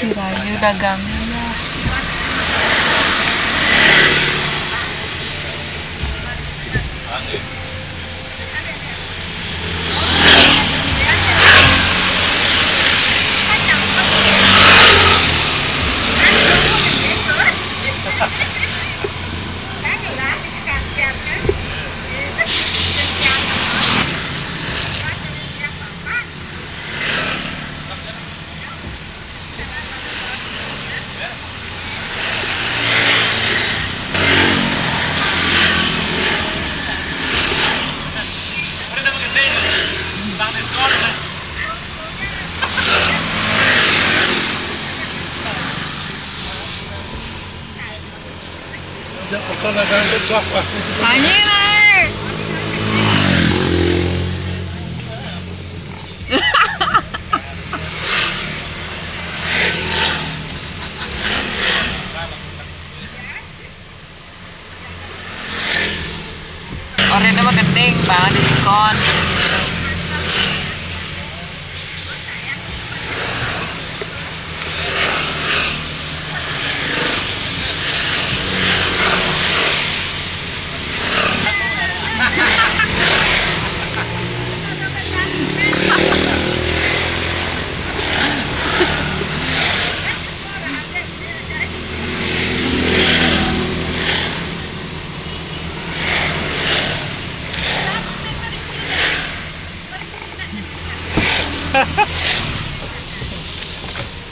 Dirayu dagangnya. Anjir. Orangnya mah gending banget diskon.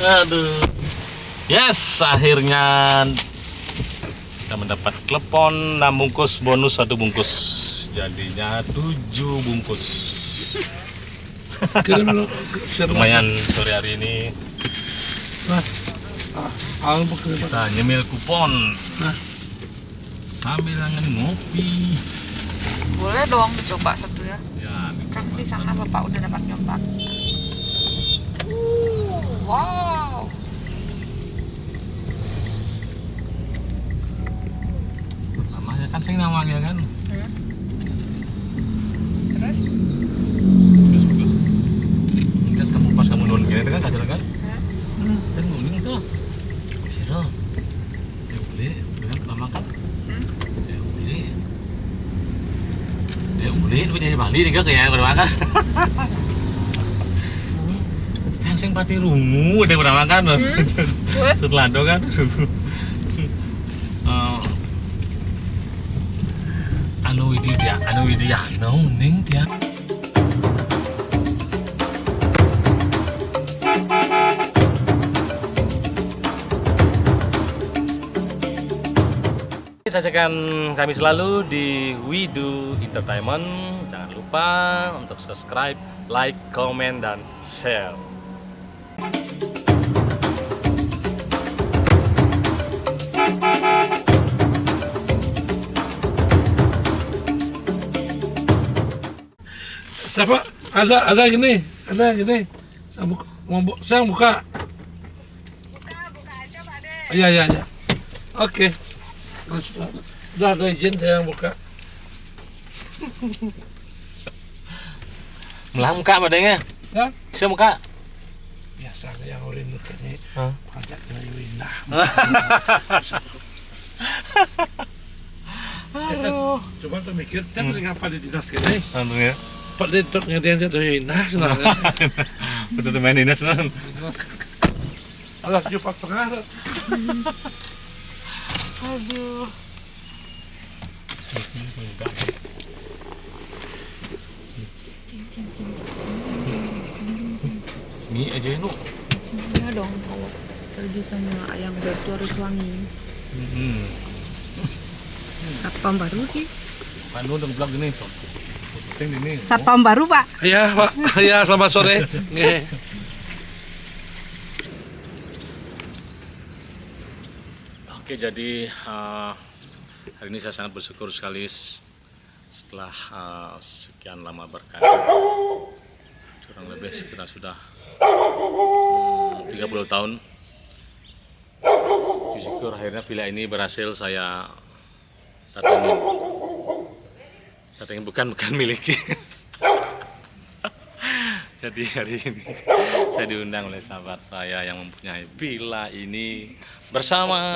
Aduh. Yes, akhirnya kita mendapat klepon 6 bungkus bonus 1 bungkus. Jadinya 7 bungkus. Lumayan sore hari ini. Kita nyemil kupon sambil ngopi. Boleh dong dicoba satu ya. Ya, Kan di sana Bapak udah dapat nyoba. Wow. namanya kan sing namanya kan. Terus? Terus kamu pas kamu nonton gini kan aja kan? Kan nguning tuh. Siro. Ya boleh, kan lama kan? Ya boleh. Ya boleh, itu jadi Bali nih kayak udah makan. Yang sing pati rungu udah pernah makan loh. Setelah itu kan. Anu Widiano ning dia. Saksikan kami selalu di We Do Entertainment. Jangan lupa untuk subscribe, like, comment, dan share. Siapa? Ada gini. Saya buka. Buka aja, Pak De. Iya. Oke. Udah ada izin saya yang buka. Melang muka padanya. Ya? Bisa muka. Biasa yang ulin mukanya. Pajak dari Windah. Coba tuh mikir, kan ngapa di dinas kene? Anu ya. Pak De tok ngedian dari Windah sebenarnya. Betul main dinas non. Alah jupak setengah. Aduh. Ini aja nu. Iya dong kalau pergi sama ayam bertu harus wangi. Satpam baru nih. Panu udah vlog gini so. Syuting ini. Satpam baru, Pak. Iya, Pak. Iya, selamat sore. Nggih. Oke, jadi hari ini saya sangat bersyukur sekali setelah sekian lama berkarir. Kurang lebih sekitar sudah 30 tahun. Bersyukur akhirnya villa ini berhasil saya datangin bukan miliki. Jadi hari ini saya diundang oleh sahabat saya yang mempunyai villa ini bersama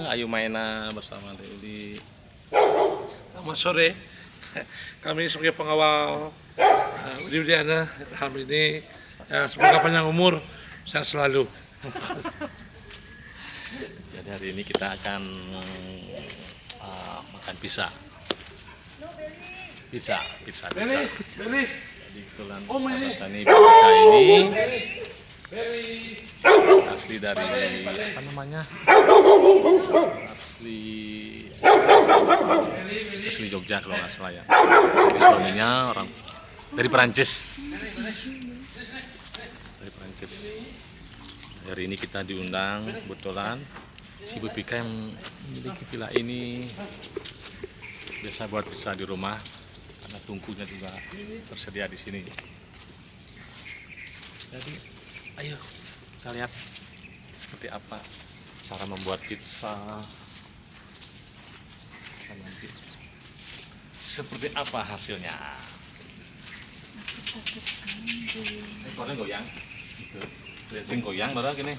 Ayu Maena, bersama Deuli. Selamat sore. Kami sebagai pengawal Widiana Ham ini ya, semoga panjang umur, sehat selalu. Jadi hari ini kita akan makan pizza. Pizza. Beli. Jadi kebetulan sahabat saya ini pizza ini asli dari apa namanya? Asli Jogja kalau nggak salah ya. Jadi suaminya orang dari Perancis. Hari ini kita diundang kebetulan si Bu Pika yang memiliki villa ini biasa buat pizza di rumah karena tungkunya juga tersedia di sini. Jadi ayo kita lihat seperti apa cara membuat pizza dan nanti seperti apa hasilnya. Ekornya goyang, sing goyang baru gini.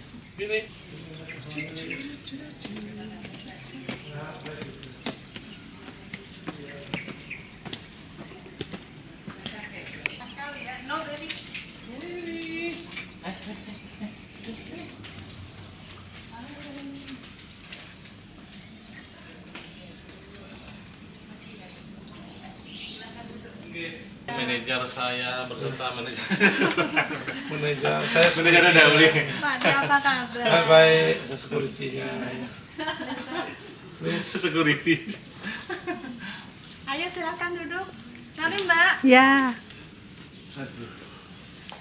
Manajer saya berserta manajer Saya ada beli. Pak, ada apa kabar? baik security-nya. Security. Ayo silakan duduk. Mari Mbak. Ya.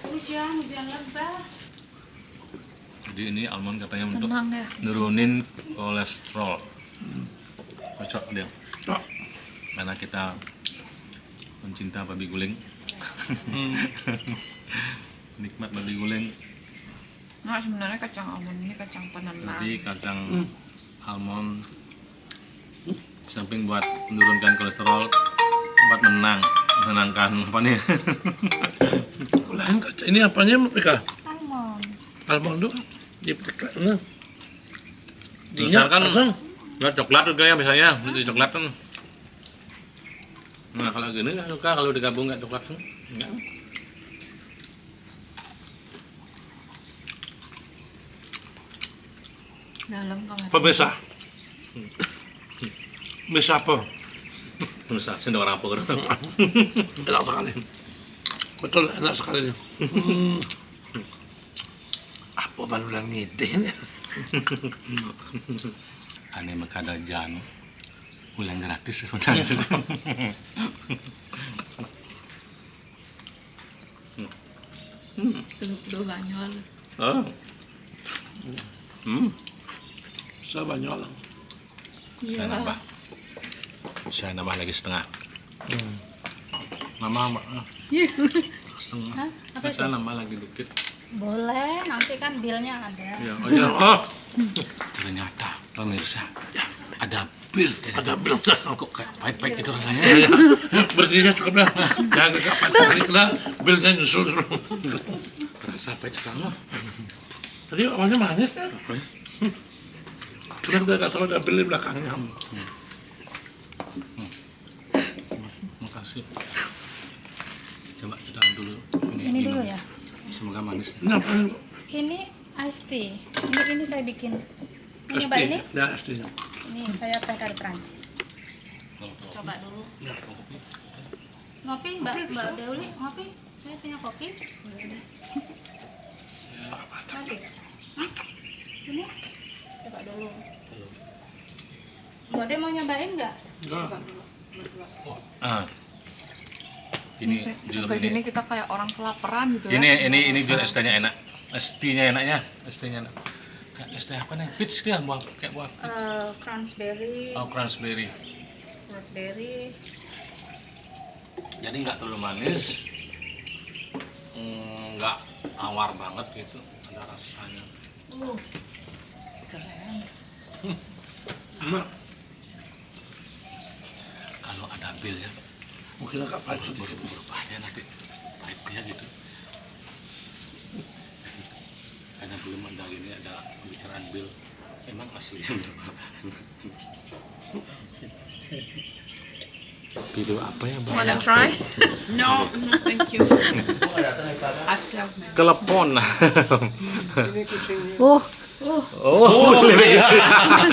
Hujan lebat. Jadi ini almond katanya untuk Tenang ya. nurunin kolesterol. Cocok dia. Karena kita pencinta babi guling. Nikmat babi guling. Nah sebenarnya kacang almond ini kacang penenang. Jadi kacang almond di samping buat menurunkan kolesterol, buat menenangkan apa nih? Lain kaca. Ini apanya Pika? Almond. Almond tuh dipetikkan. Misalkan buat coklat juga ya biasanya, di coklat kan. Nah kalau gini nggak suka kalau digabung nggak coklat tuh. Enggak. Dalam kamar. Pemirsa. Bisa apa? Nusa, sendok rampok. Enak sekali. Betul enak sekali. Apa balulan ngide? Aneh makada janu. Ulang gratis sebenarnya. Tuh banyol. Oh. Saya banyak. Iya. Saya nambah lagi setengah. Nambah setengah. Saya nambah lagi dikit. Boleh, nanti kan bilnya ada. Ya, oh Ya, ya. oh, Ternyata pemirsa ada ada bilang kok kayak pahit-pahit gitu rasanya. ya, berdirinya cukup dah. Jangan kekapan sekali kena bilnya nyusul dulu. Rasa pahit sekali. Tadi awalnya manis kan? Sudah nggak salah ada bil di belakangnya. Makasih. Coba kita dulu. Ini dulu ya. Semoga manis. Ini apa ini? Ini iced tea. Ini saya bikin. Mau nyoba ini? Ya, pastinya. Ini saya teh dari Prancis. Coba dulu. Ngopi Mbak Deuli, ngopi. Saya punya kopi. Boleh deh. Ngopi. Hah? Ini? Coba dulu. Mbak De mau nyobain nggak? Ah. Ini jujur Sampai sini ini. kita kayak orang kelaparan gitu ya. Ini jujur ST-nya enak. ST-nya enaknya. ST-nya enak. Kayak ST apa nih? Peach dia buah kayak buah. Cranberry. Oh, cranberry. Raspberry. Jadi nggak terlalu manis. Nggak awar banget gitu. Ada rasanya. Keren. Enak. Kalau ada bil ya, Mungkin agak pahit sedikit. berubah ya nanti pahitnya gitu. ini ada pembicaraan Bill. Emang aslinya berapa? Video apa ya, Bang? Wanna try? No, no, thank you. After. Telepon. Oh, Oh,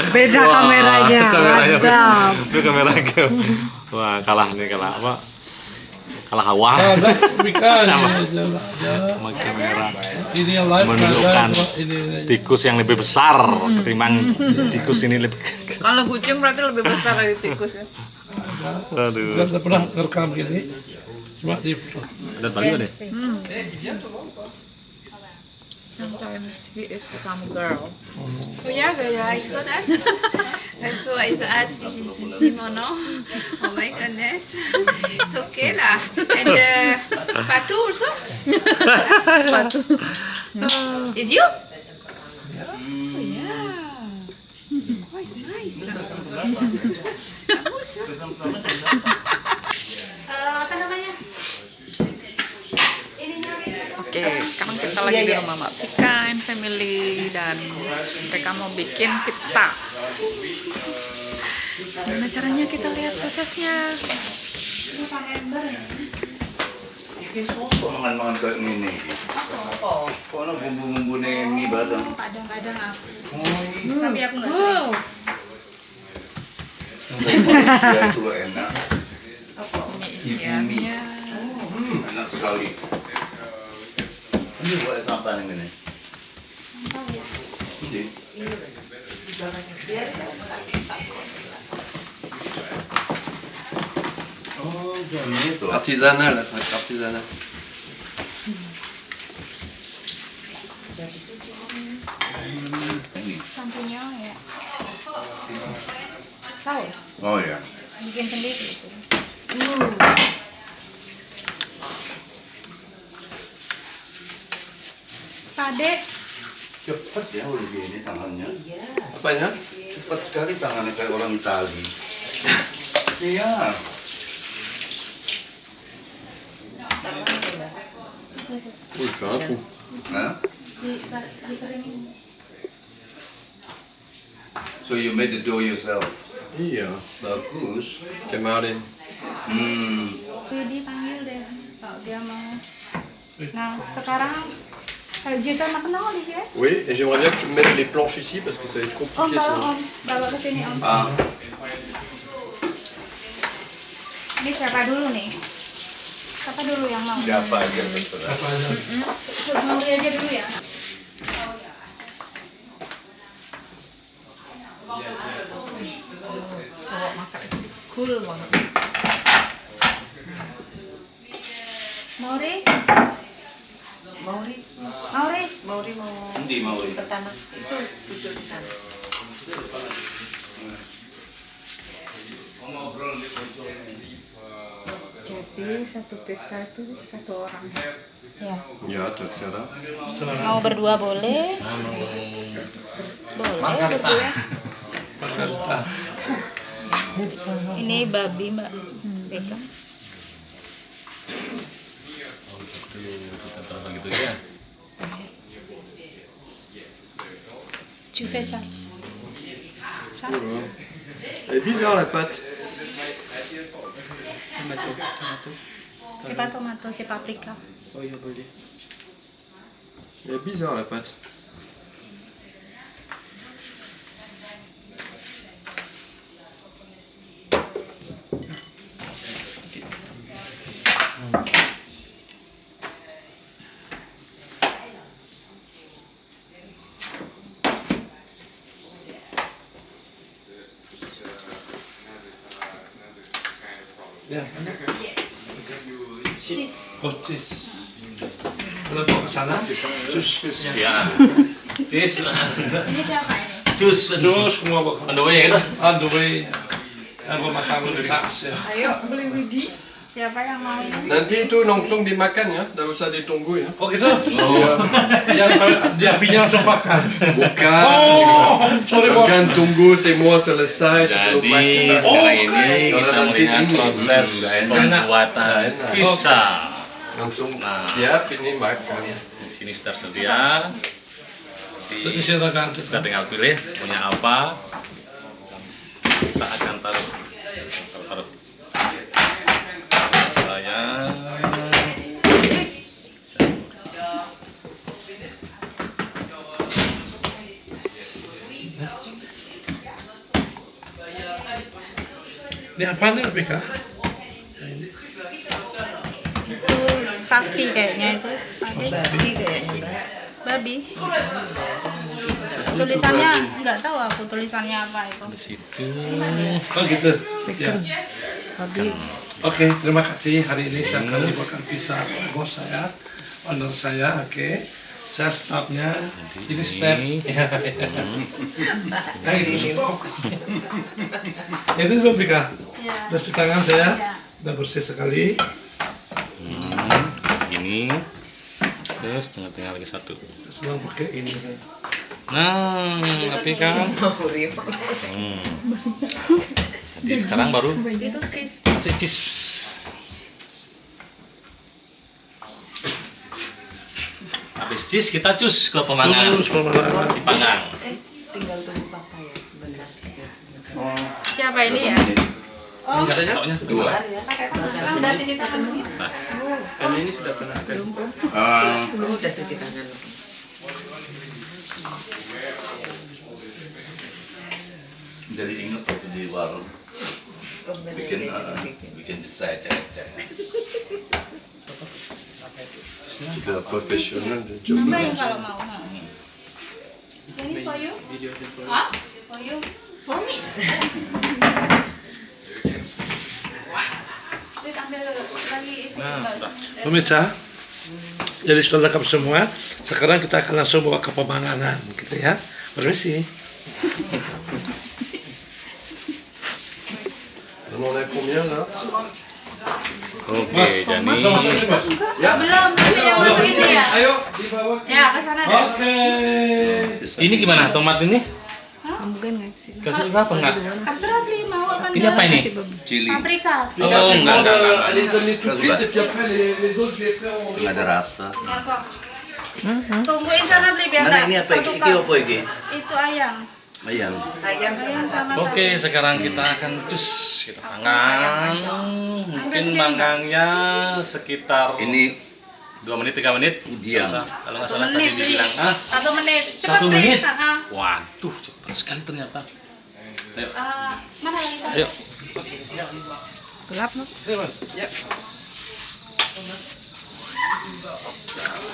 beda kameranya. Mantap. Itu kameranya. Wah, kalah nih, kalah apa? Kalah awal. Ada bukan. Sama kamera. Ini yang live Menunjukkan ada, ini. tikus yang lebih besar ketimbang tikus ini lebih. Kalau kucing berarti lebih besar dari tikus ya. Aduh. Gak pernah ngerekam gini. Cuma di Lihat balik deh. Sometimes he is become a girl. Oh yeah, I saw that. I saw Simono. Oh my goodness. It's okay lah. And Patu also? Sepatu. Is you? Oh yeah. Quite nice. Bagus. Apa namanya? Oke, sekarang kita lagi di rumah Mbak Pika and family dan mereka mau bikin pizza. Gimana caranya, kita lihat prosesnya. Mangan-mangan kayak ini. Kok ada bumbu-bumbu mie badang? Kadang-kadang aku. Tapi aku nggak. Wow. Ya itu enak. Ini isiannya. Enak sekali. Ini buat apa nih ini? Ini. Oh, gitu. Artisanal, artisanal. Ini. Sampunya ya. Saus. Oh ya. Bikin sendiri itu. Pade. Cepat ya udah gini tangannya. Apanya? Cepat sekali tangannya kayak orang Itali. Iya. Oui, je fais un trou. Hah? So you made the dough yourself. Iya, Bagus. kemarin. Dipanggil deh kalau dia mau. Nah, sekarang kalau Jika nak kenal dia. Oui, et j'aimerais bien que tu me mettes les planches ici parce que ça va être Om, compliqué bawa sinon. Om, bawa ke sini Om. Ah, Ini siapa dulu nih? Siapa dulu yang mau? siapa aja terserah. Mau dia aja dulu ya. Cowok masak itu cool banget. Mauri, Mauri, Mauri. Mauri mau Endi mau ini? pertama itu duduk di sana. Jadi satu pizza itu satu orang. Ya. Ya, terserah. Mau berdua boleh? Boleh berdua. Ini babi Mbak. Beka. Kita taruh gitu ya. Tu fais ça. Ça? Elle est bizarre la pâte. C'est pas tomato, c'est paprika. Oh, il y a brûlé. Elle est bizarre la pâte. ya. Cheese. Oh, cheese. Kalau mau ke sana, Cus ya. Cis. Ini siapa ini? Cus. terus semua bawa. On the way ya kita. On the way. Aku makan di tas ya. Ayo beli Widi. Siapa yang mau ini? Nanti itu langsung dimakan ya, dah usah ditunggu ya. Oh gitu? Iya. Yang di apinya langsung makan. Bukan. Oh, sorry bos. Jangan tunggu semua selesai sebelum Jadi makan. sekarang ini Kalau kita nanti melihat dingin, proses nggak pembuatan enak. pizza. Langsung siap ini makan. Di sini sudah tersedia. Nanti Silakan. kita tinggal pilih punya apa. Kita akan taruh. Saya. Ini apa nih, Pika? Itu sapi kayaknya itu. Babi kayaknya Mbak. Babi. Tulisannya nggak tahu aku tulisannya apa itu. Di situ. Oh gitu. Ya. Babi. Oke, terima kasih. Hari ini saya akan dimakan pizza bos saya, owner saya. Oke, saya staffnya. Ini staff. Ya. Nah itu stop. Ini belum Pika. Ya. Udah cuci tangan saya. Ya. Udah bersih sekali. Ini. Terus tengah-tengah lagi satu. Senang pakai ini. Nah, tapi kan. Jadi sekarang baru Itu cheese. kasih cheese. Habis cheese kita cus ke pemandangan. Terus pemandangan. Dipanggang. Tinggal tunggu papa ya. Benar. Siapa ini ya? Ini kasih sendoknya dua. Udah cuci tangan. Karena ini sudah pernah sekali. Kamu udah cuci tangan. Jadi ingat waktu di warung bikin saya cek. Sudah profesional dan Nambahin kalau mau. Ini for you? video seperti Hah? For you? For me? Please ambil lagi itu. Pemirsa, jadi sudah lengkap semua. Sekarang kita akan langsung bawa ke pemandangan, gitu ya. Permisi. On en a combien là? Oke, jadi Belum, tapi yang masuk ini ya. Ayo, dibawa. Ya, ke sana deh. Oke. ini gimana tomat ini? Mungkin nggak sih? Kasih apa enggak? Terserah beli mau apa Ini apa ini? Chili, Paprika. Oh, enggak. Les amener tout de suite et puis après les autres je les ferai en. nggak ada rasa. Ya kok. Tungguin sana beli biar Mana nggak ini apa? Iki tertukar. apa iki? Itu ayam. Ayam. Ayam Ayam sama Oke, sekarang kita akan cus kita panggang. Mungkin panggangnya sekitar Ini 2 menit 3 menit. Diam. Kalau nggak salah tadi menit, dibilang beli. 1 menit. Cepat 1 beli. menit. Ah. Waduh, cepat sekali ternyata. Ayo. Mana lagi? Ayo. Gelap loh. Sini, Mas.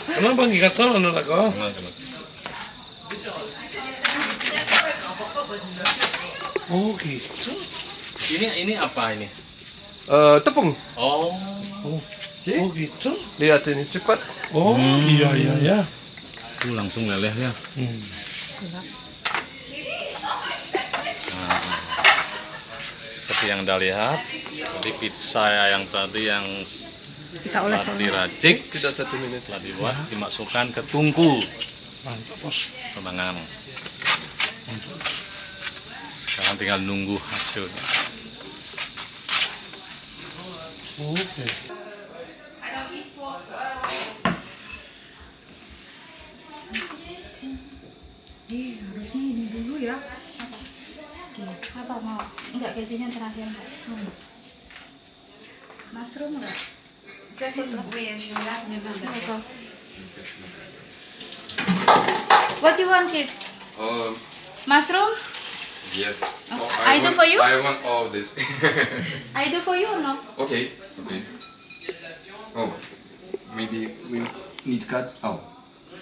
Kenapa nggak kata anu lako? Oh gitu. Ini apa ini? Tepung. Oh. Oh gitu. Lihat ini cepat. Oh iya. Langsung leleh ya. Nah, seperti yang Anda lihat, jadi pizza yang tadi yang telah diracik, Tidak 1 menit. telah dibuat, dimasukkan ke tungku Mantap bos. pemanggangan. Sekarang tinggal nunggu hasilnya. Oke. Harusnya ini dulu ya. Apa mau? Enggak, kejunya terakhir. Mushroom enggak? What do you want it? Mushroom? Yes. Oh, I do for you? I want all this. I do for you or no? Okay. Oh, maybe we need cut. Oh,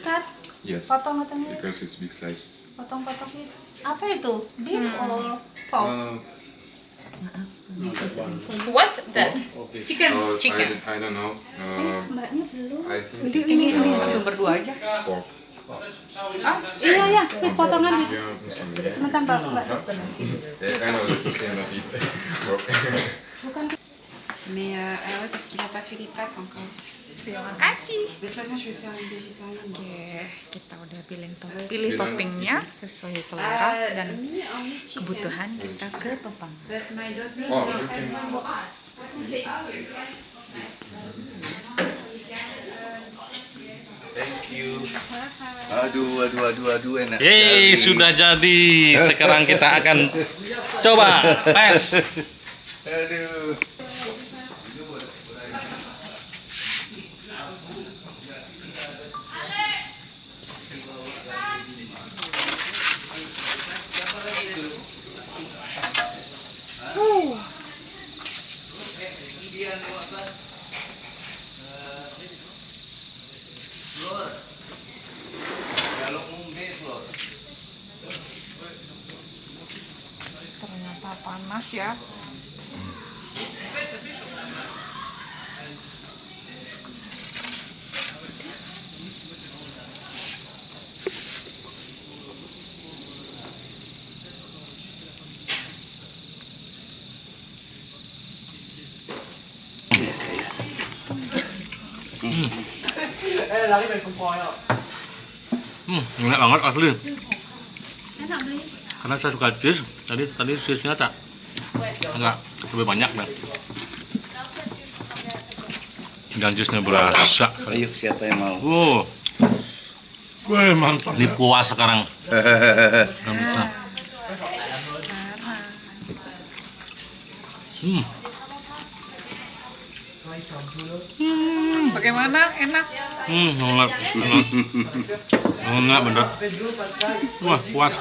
Cut. yes. Potong-potongnya. Because it's big slice. Potong-potongnya. Apa itu? Beef or pork? What that? Chicken. I don't know. Mbaknya belum. I think Ini it's cuma berdua aja. pork. Iya, potongan gitu. Yeah, Sebentar, Mbak. I know that you say not eat pork. Mais ouais, parce qu'il n'a pas fait les pâtes encore. Terima kasih. De toute façon, je vais faire une végétarienne. Oke, kita udah pilih toppingnya sesuai selera dan kebutuhan kita ke topang. But my daughter, Oh, Thank you. you. Aduh, enak Yeay, sekali. sudah jadi. Sekarang kita akan coba tes. Aduh. Ternyata panas ya. Enak banget asli. Enak beli. Karena saya suka cheese. Tadi cheese-nya tak enggak lebih banyak dah. Dan jusnya berasa. Ayo, siapa yang mau? Wow, Wih, mantap. ini puas sekarang. Bagaimana? Enak? Enak, enak bener. Wah, puas.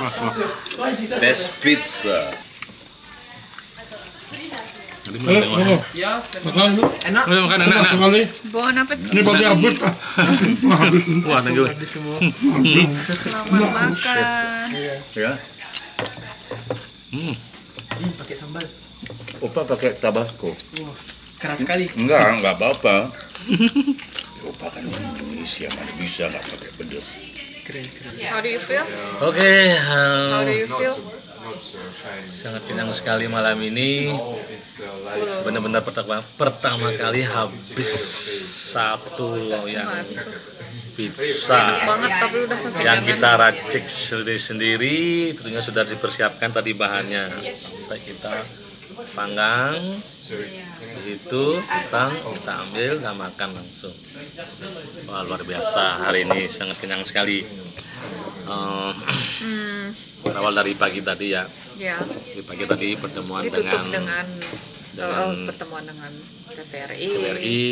Best pizza. Jadi mau Makan itu. makan Enak enak. sekali. Bon appetit. Ini pasti habis, Pak. Habis. Wah, thank you. Selamat makan. Ya. Pakai sambal. Opa pakai tabasco. Keras sekali. Enggak apa-apa. Opa kan orang Indonesia, mana bisa nggak pakai pedas. How do you feel? Oke, How do you feel? Not so shiny. sangat kenyang sekali malam ini. It's light. Benar-benar pertama kali habis satu yang pizza Banget tapi udah kekenyangan. yang kita racik sendiri-sendiri. Tentunya sudah dipersiapkan tadi bahannya. Sampai kita panggang, begitu kita ambil dan makan langsung. Wah, luar biasa, hari ini sangat kenyang sekali. Berawal dari pagi tadi ya. Ya, Di pagi tadi pertemuan ditutup dengan dengan pertemuan dengan TVRI. TVRI.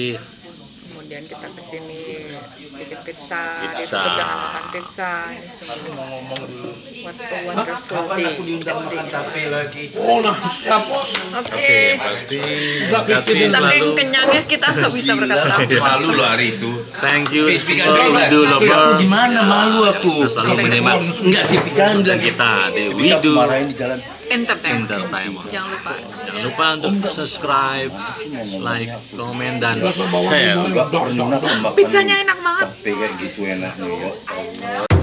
Kemudian kita kesini bikin pizza, Pizza. ditutup dengan makan pizza. Ini semua. What a wonderful day. Oh, nah, siapa? Oke. Pasti kasih Saking selalu. kenyangnya kita nggak bisa berkata-kata. Malu lo hari itu. Thank you Pikan for juga. Widu Lover. Gimana malu aku? Selalu menyimak Enggak sih pikan bilang kita di kita Widu marahin di jalan. Entertainment. Entertainment. Jangan lupa. Jangan lupa untuk subscribe, like, komen, dan share. Enggak pernah makan Pizzanya enak banget. tape kayak gitu enaknya ya. Allah.